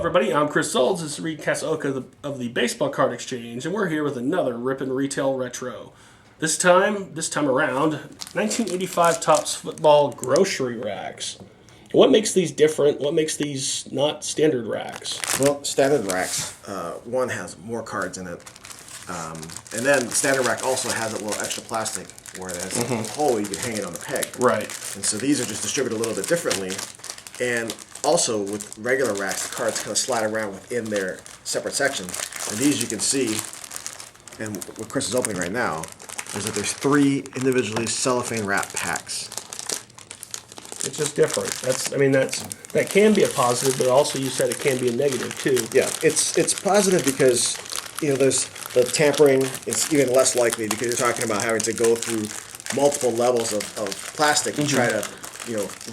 everybody. I'm Chris Solds. This is Reed Kasaoka of the Baseball Card Exchange, and we're here with another Rippin' Retail Retro. This time around, 1985 Topps football grocery racks. What makes these different? What makes these not standard racks? Well, standard racks, one has more cards in it, and then standard rack also has a little extra plastic where there's a hole where you can hang it on the peg. Right. And so these are just distributed a little bit differently, and also with regular racks, the cards kind of slide around within their separate sections. And these you can see, and what Chris is opening right now, is that there's 3 individually cellophane wrap packs. It's just different. That can be a positive, but also you said it can be a negative too. Yeah, it's positive because there's the tampering is even less likely because you're talking about having to go through multiple levels of plastic to try to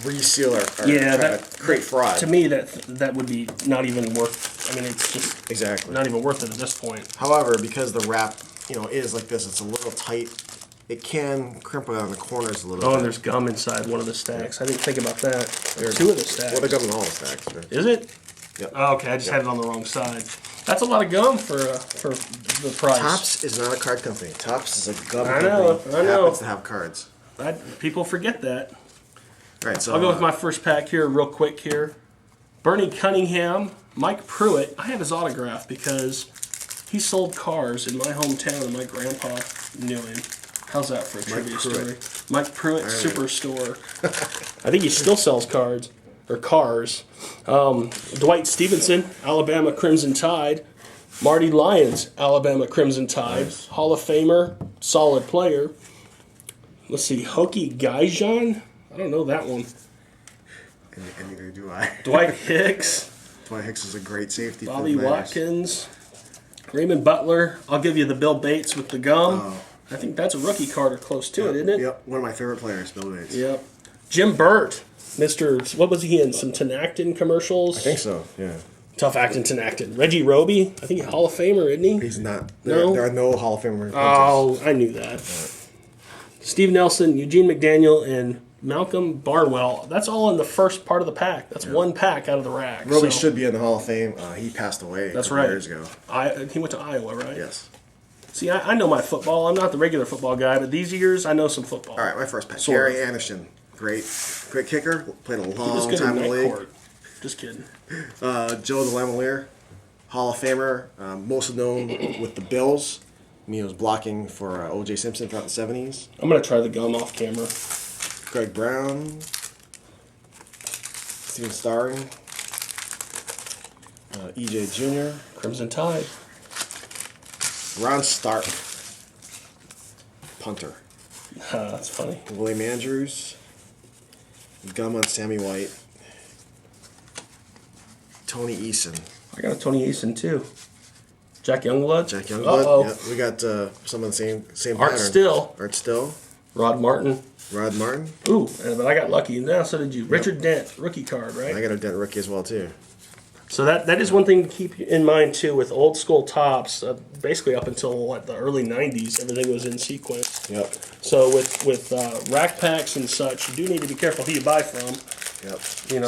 reseal or try to create fraud. To me, that would be not even worth. It's just exactly not even worth it at this point. However, because the wrap is like this, it's a little tight. It can crimp around the corners a little bit. Oh, and there's gum inside one of the stacks. I didn't think about that. There's 2 of the stacks. Well, there's gum in all the stacks. Right? Is it? Yep. Oh, okay, I just had it on the wrong side. That's a lot of gum for the price. Topps is not a card company. Topps is a gum I company know. that happens to have cards. People forget that. All right, so I'll go with my first pack here real quick here. Bernie Cunningham, Mike Pruitt. I have his autograph because he sold cars in my hometown and my grandpa knew him. How's that for a trivia story? Mike Pruitt Superstore. I think he still sells cards. Or cars. Dwight Stevenson, Alabama Crimson Tide. Marty Lyons, Alabama Crimson Tide. Nice. Hall of Famer, solid player. Let's see, Hokie Guyjon. I don't know that one. And neither do I. Dwight Hicks. Dwight Hicks is a great safety. Bobby Watkins. Raymond Butler. I'll give you the Bill Bates with the gum. Oh. I think that's a rookie card or close to it, isn't it? Yep, one of my favorite players, Bill Bates. Yep. Jim Burt. What was he in? Some Tinactin commercials? I think so, yeah. Tough acting Tinactin. Reggie Roby. I think he's a Hall of Famer, isn't he? He's not. No? There are no Hall of Famer. Oh, I knew that. Right. Steve Nelson, Eugene McDaniel, and Malcolm Barnwell. That's all in the first part of the pack. That's one pack out of the rack. Roby should be in the Hall of Fame. He passed away a couple years ago. He went to Iowa, right? Yes. See, I know my football. I'm not the regular football guy, but these years I know some football. All right, my first pack. Gary Anderson. Great kicker. Played a long time in the league. Court. Just kidding. Joe DeLamielleure, Hall of Famer, most known with the Bills. He was blocking for O.J. Simpson throughout the 70s. I'm going to try the gum off camera. Greg Brown, Steven Starring, E.J. Jr., Crimson Tide, Ron Stark, punter. That's funny. William Andrews, gum on Sammy White, Tony Eason. I got a Tony Eason too. Jack Youngblood. Uh-oh. Yeah, we got some of the same Art pattern. Art Still. Rod Martin. Ooh, but I got lucky. Now so did you. Yep. Richard Dent, rookie card, right? I got a Dent rookie as well too. So that is one thing to keep in mind too with old school Topps. Basically up until the early '90s, everything was in sequence. Yep. So with rack packs and such, you do need to be careful who you buy from. Yep.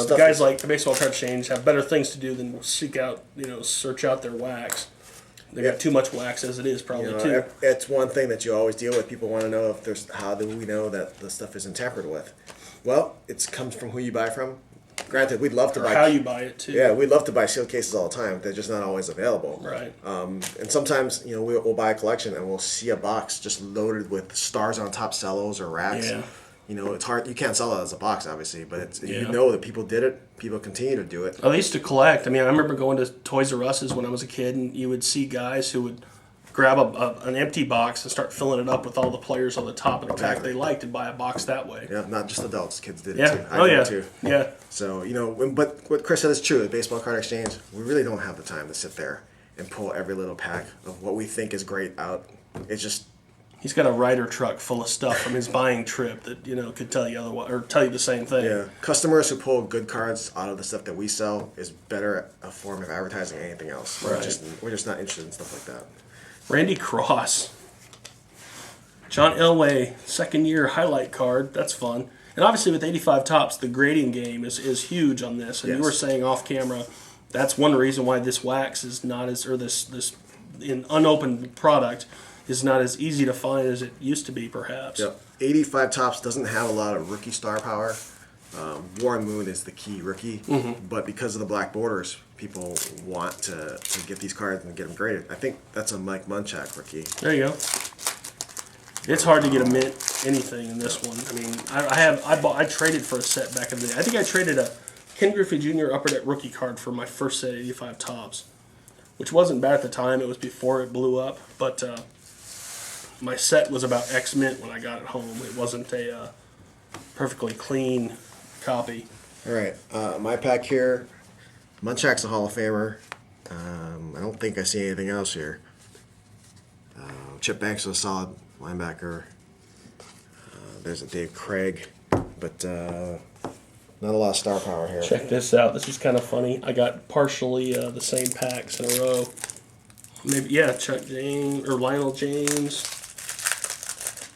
The guys like the Baseball Card Exchange have better things to do than search out their wax. They got too much wax as it is, probably too. It's one thing that you always deal with. People want to know how do we know that the stuff isn't tampered with? Well, it comes from who you buy from. Granted, we'd love to buy. How you buy it too. Yeah, we'd love to buy sealed cases all the time. They're just not always available. Right. And sometimes we'll buy a collection and we'll see a box just loaded with stars on top cellos or racks. Yeah. It's hard. You can't sell it as a box, obviously, but that people did it. People continue to do it. I used to collect. I remember going to Toys R Us's when I was a kid, and you would see guys who would grab an empty box and start filling it up with all the players on the top and the pack they liked and buy a box that way. Yeah, not just adults. Kids did it too. I did too. Yeah. So, but what Chris said is true. At Baseball Card Exchange, we really don't have the time to sit there and pull every little pack of what we think is great out. It's just... He's got a Ryder truck full of stuff from his buying trip that, could tell you otherwise, or tell you the same thing. Yeah. Customers who pull good cards out of the stuff that we sell is better a form of advertising than anything else. Right. We're just not interested in stuff like that. Randy Cross. John Elway, second year highlight card. That's fun. And obviously with 85 Topps, the grading game is huge on this. And you were saying off camera that's one reason why this wax is not as, or this in unopened product is not as easy to find as it used to be, perhaps. Yep. 85 Tops doesn't have a lot of rookie star power. Warren Moon is the key rookie, but because of the black borders, people want to get these cards and get them graded. I think that's a Mike Munchak rookie. There you go. It's hard to get a mint anything in this one. I mean, I traded for a set back in the day. I think I traded a Ken Griffey Jr. Upper Deck rookie card for my first set 85 Tops, which wasn't bad at the time. It was before it blew up, but my set was about X mint when I got it home. It wasn't a perfectly clean copy. All right, my pack here. Munchak's a Hall of Famer. I don't think I see anything else here. Chip Banks was a solid linebacker. There's a Dave Craig, but not a lot of star power here. Check this out. This is kind of funny. I got partially the same packs in a row. Maybe, yeah, Chuck James or Lionel James,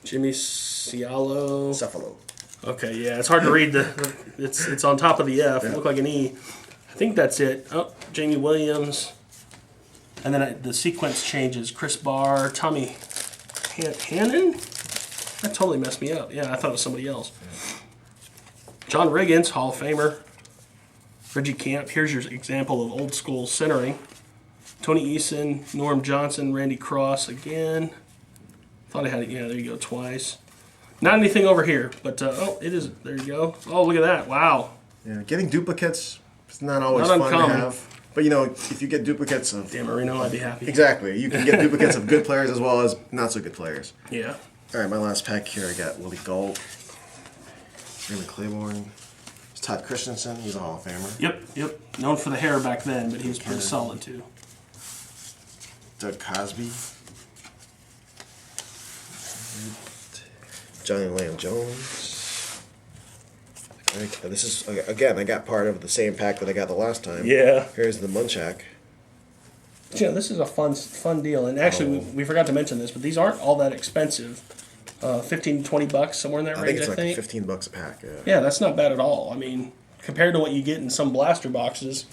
Jimmy Cialo. Cephalo. Okay, yeah, it's hard to read it's on top of the F. It looked like an E. I think that's it. Oh, Jamie Williams. And then the sequence changes. Chris Barr, Tommy Hannon? That totally messed me up. Yeah, I thought it was somebody else. John Riggins, Hall of Famer. Reggie Camp. Here's your example of old school centering. Tony Eason, Norm Johnson, Randy Cross again. Thought I had it. Yeah, there you go, twice. Not anything over here, but oh, it is. There you go. Oh, look at that! Wow. Yeah, getting duplicates is not always Not fun uncommon. to have. But you know, if you get duplicates of Dan Marino, I'd be happy. exactly, you can get duplicates of good players as well as not so good players. Yeah. All right, my last pack here, I got Willie Gold, Raymond Claiborne, it's Todd Christensen. He's a Hall of Famer. Yep. Known for the hair back then, but he was pretty solid too. Doug Cosby, Johnny Lamb Jones. This is, again, I got part of the same pack that I got the last time. Yeah. Here's the Munchak. You know, this is a fun deal, and actually we forgot to mention this, but these aren't all that expensive. 15 to 20 bucks, somewhere in that I range. think it's like $15 a pack. Yeah, that's not bad at all. I mean, compared to what you get in some blaster boxes,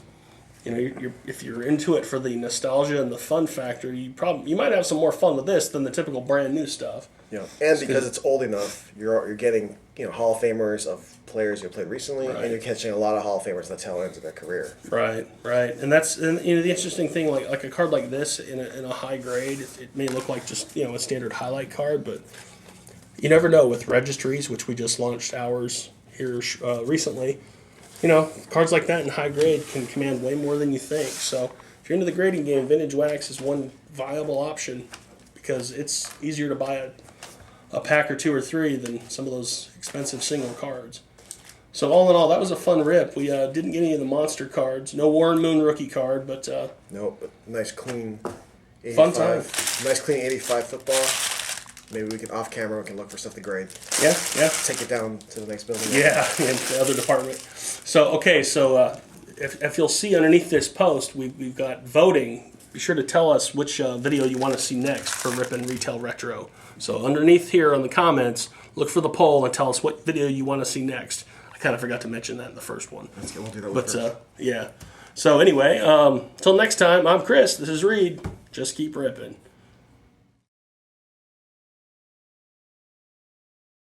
you know, if you're into it for the nostalgia and the fun factor, you might have some more fun with this than the typical brand new stuff. Yeah, and because it's old enough, you're getting Hall of Famers of players who played recently, Right. and you're catching a lot of Hall of Famers at the tail ends of their career. Right. And the interesting thing, like a card like this in a high grade, it may look like just a standard highlight card, but you never know with registries, which we just launched ours here recently. Cards like that in high grade can command way more than you think. So if you're into the grading game, Vintage Wax is one viable option because it's easier to buy a pack or two or three than some of those expensive single cards. So all in all, that was a fun rip. We didn't get any of the monster cards. No Warren Moon rookie card, but No, but nice clean 85. Fun time. Nice clean 85 football. Maybe we can, off camera, we can look for stuff to grade. yeah. Take it down to the next building. Yeah, in the other department. So if you'll see underneath this post, we've got voting. Be sure to tell us which video you want to see next for Rippin' Retail Retro. So underneath here on the comments, look for the poll and tell us what video you want to see next. I kind of forgot to mention that in the first one. We'll do that But yeah. So anyway, till next time, I'm Chris. This is Reed. Just keep ripping.